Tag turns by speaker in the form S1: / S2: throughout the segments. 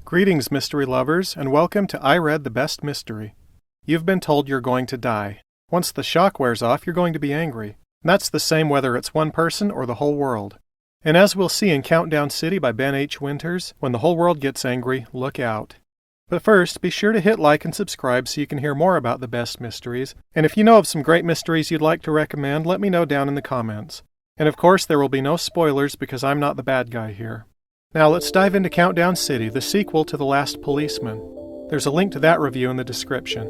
S1: Greetings, mystery lovers, and welcome to I Read the Best Mystery. You've been told you're going to die. Once the shock wears off, you're going to be angry. And that's the same whether it's one person or the whole world. And as we'll see in Countdown City by Ben H. Winters, when the whole world gets angry, look out. But first, be sure to hit like and subscribe so you can hear more about the best mysteries. And if you know of some great mysteries you'd like to recommend, let me know down in the comments. And of course, there will be no spoilers because I'm not the bad guy here. Now let's dive into Countdown City, the sequel to The Last Policeman. There's a link to that review in the description.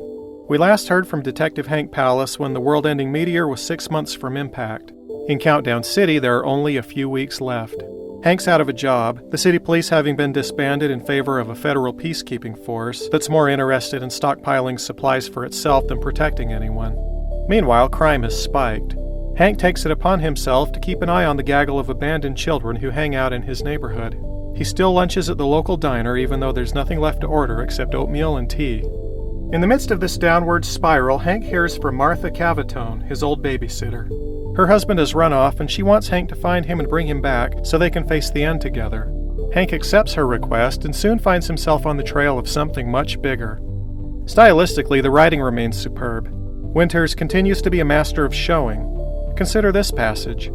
S1: We last heard from Detective Hank Palace when the world-ending meteor was 6 months from impact. In Countdown City, there are only a few weeks left. Hank's out of a job, the city police having been disbanded in favor of a federal peacekeeping force that's more interested in stockpiling supplies for itself than protecting anyone. Meanwhile, crime has spiked. Hank takes it upon himself to keep an eye on the gaggle of abandoned children who hang out in his neighborhood. He still lunches at the local diner even though there's nothing left to order except oatmeal and tea. In the midst of this downward spiral, Hank hears from Martha Cavatone, his old babysitter. Her husband has run off and she wants Hank to find him and bring him back so they can face the end together. Hank accepts her request and soon finds himself on the trail of something much bigger. Stylistically, the writing remains superb. Winters continues to be a master of showing. Consider this passage.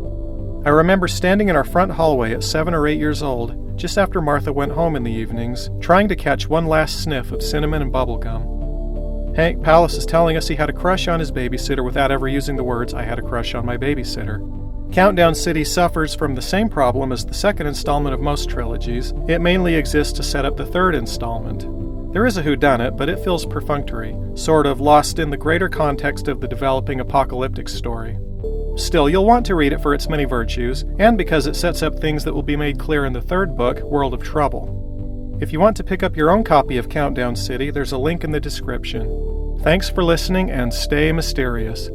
S1: I remember standing in our front hallway at 7 or 8 years old, just after Martha went home in the evenings, trying to catch one last sniff of cinnamon and bubblegum. Hank Palace is telling us he had a crush on his babysitter without ever using the words, "I had a crush on my babysitter." Countdown City suffers from the same problem as the second installment of most trilogies. It mainly exists to set up the third installment. There is a whodunit, but it feels perfunctory, sort of lost in the greater context of the developing apocalyptic story. Still, you'll want to read it for its many virtues, and because it sets up things that will be made clear in the third book, World of Trouble. If you want to pick up your own copy of Countdown City, there's a link in the description. Thanks for listening, and stay mysterious.